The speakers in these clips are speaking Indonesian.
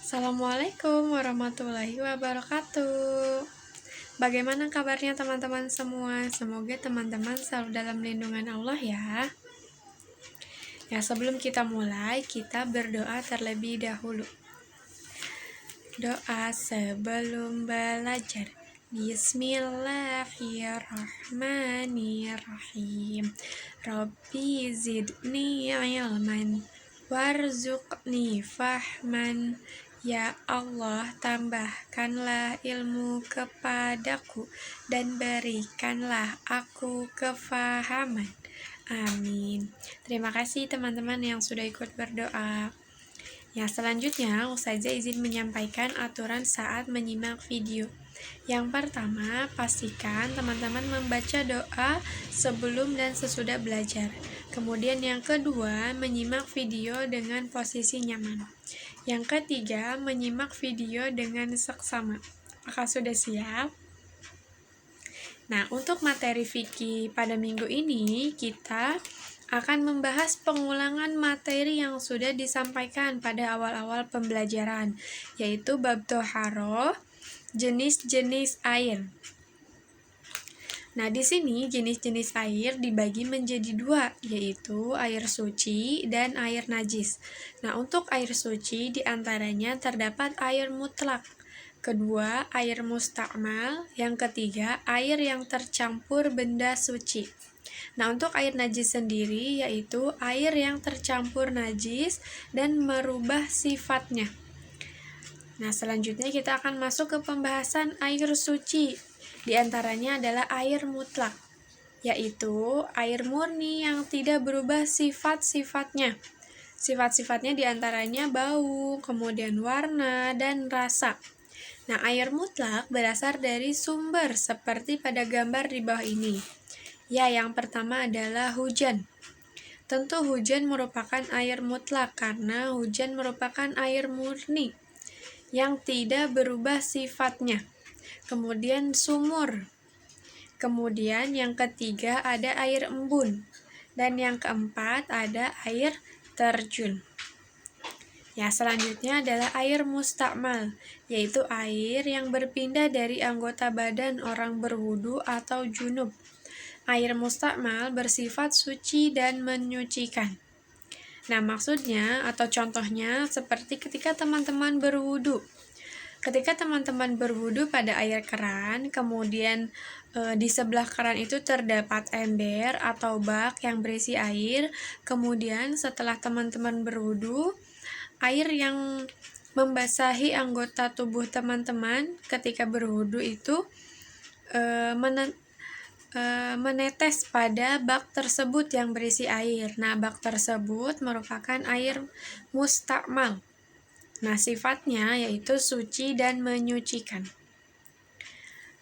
Assalamualaikum warahmatullahi wabarakatuh. Bagaimana kabarnya teman-teman semua? Semoga teman-teman selalu dalam lindungan Allah ya. Ya, sebelum kita mulai, kita berdoa terlebih dahulu. Doa sebelum belajar. Bismillahirrahmanirrahim. Rabbi zidni ilman warzuqni fahman. Ya Allah, tambahkanlah ilmu kepadaku dan berikanlah aku kefahaman. Amin. Terima kasih teman-teman yang sudah ikut berdoa. Ya, selanjutnya Ustazah izin menyampaikan aturan saat menyimak video. Yang pertama, pastikan teman-teman membaca doa sebelum dan sesudah belajar. Kemudian yang kedua, menyimak video dengan posisi nyaman. Yang ketiga, menyimak video dengan seksama. Apakah sudah siap? Nah, untuk materi fikih pada minggu ini, kita akan membahas pengulangan materi yang sudah disampaikan pada awal-awal pembelajaran, yaitu bab toharoh, jenis-jenis air. Nah, di sini jenis-jenis air dibagi menjadi dua, yaitu air suci dan air najis. Nah, untuk air suci diantaranya terdapat air mutlak, kedua air mustakmal, yang ketiga air yang tercampur benda suci. Nah, untuk air najis sendiri yaitu air yang tercampur najis dan merubah sifatnya. Nah, selanjutnya kita akan masuk ke pembahasan air suci. Di antaranya adalah air mutlak, yaitu air murni yang tidak berubah sifat-sifatnya. Sifat-sifatnya diantaranya bau, kemudian warna, dan rasa. Nah, air mutlak berasal dari sumber seperti pada gambar di bawah ini. Ya, yang pertama adalah hujan. Tentu hujan merupakan air mutlak karena hujan merupakan air murni yang tidak berubah sifatnya. Kemudian sumur. Kemudian yang ketiga ada air embun. Dan yang keempat ada air terjun. Ya, selanjutnya adalah air mustakmal, yaitu air yang berpindah dari anggota badan orang berwudu atau junub. Air mustakmal bersifat suci dan menyucikan. Nah, maksudnya atau contohnya seperti ketika teman-teman berwudu. Ketika teman-teman berwudu pada air keran, kemudian di sebelah keran itu terdapat ember atau bak yang berisi air. Kemudian setelah teman-teman berwudu, air yang membasahi anggota tubuh teman-teman ketika berwudu itu menetes pada bak tersebut yang berisi air. Nah, bak tersebut merupakan air mustakmal. Nah, sifatnya yaitu suci dan menyucikan.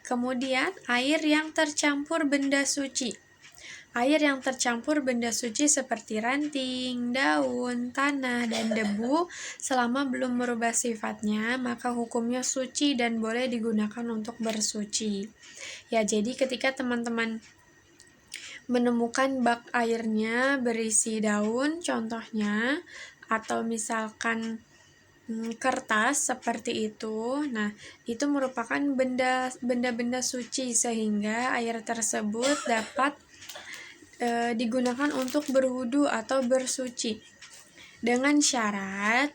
Kemudian, air yang tercampur benda suci. Air yang tercampur benda suci seperti ranting, daun, tanah, dan debu selama belum merubah sifatnya, maka hukumnya suci dan boleh digunakan untuk bersuci. Ya, jadi ketika teman-teman menemukan bak airnya berisi daun contohnya, atau misalkan kertas seperti itu. Nah, itu merupakan benda-benda suci sehingga air tersebut dapat digunakan untuk berwudu atau bersuci. Dengan syarat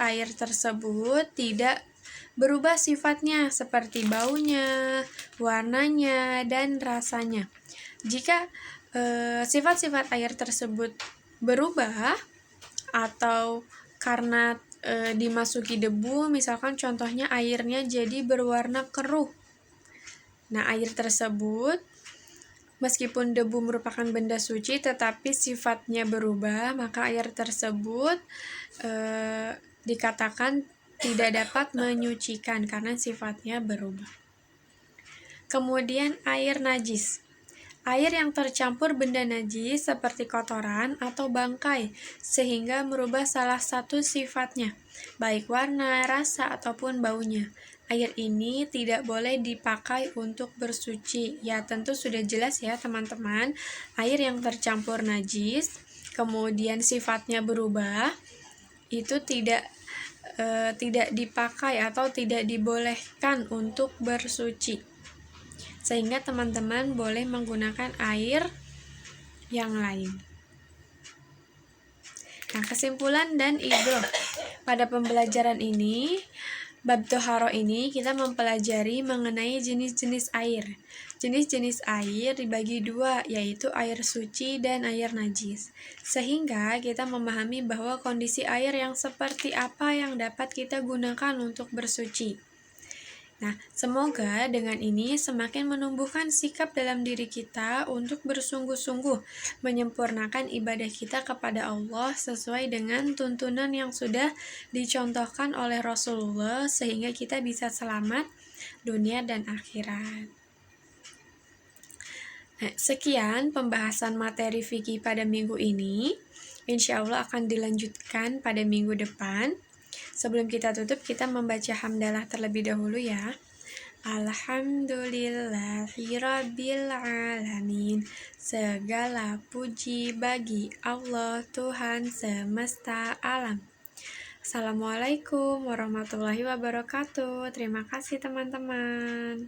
air tersebut tidak berubah sifatnya seperti baunya, warnanya, dan rasanya. Jika sifat-sifat air tersebut berubah atau karena dimasuki debu, misalkan contohnya airnya jadi berwarna keruh. Nah, air tersebut meskipun debu merupakan benda suci tetapi sifatnya berubah, maka air tersebut dikatakan tidak dapat menyucikan karena sifatnya berubah. Kemudian air najis. Air yang tercampur benda najis seperti kotoran atau bangkai sehingga merubah salah satu sifatnya, baik warna, rasa, ataupun baunya. Air ini tidak boleh dipakai untuk bersuci. Ya, tentu sudah jelas ya teman-teman. Air yang tercampur najis, kemudian sifatnya berubah, itu tidak tidak dipakai atau tidak dibolehkan untuk bersuci, sehingga teman-teman boleh menggunakan air yang lain. Nah, kesimpulan dan ibroh pada pembelajaran ini, bab toharo ini kita mempelajari mengenai jenis-jenis air. Jenis-jenis air dibagi dua, yaitu air suci dan air najis. Sehingga kita memahami bahwa kondisi air yang seperti apa yang dapat kita gunakan untuk bersuci. Nah, semoga dengan ini semakin menumbuhkan sikap dalam diri kita untuk bersungguh-sungguh menyempurnakan ibadah kita kepada Allah sesuai dengan tuntunan yang sudah dicontohkan oleh Rasulullah, sehingga kita bisa selamat dunia dan akhirat. Nah, sekian pembahasan materi fikih pada minggu ini. Insya Allah akan dilanjutkan pada minggu depan. Sebelum kita tutup, kita membaca hamdalah terlebih dahulu ya. Alhamdulillahirabbil alamin. Segala puji bagi Allah, Tuhan semesta alam. Assalamualaikum warahmatullahi wabarakatuh. Terima kasih teman-teman.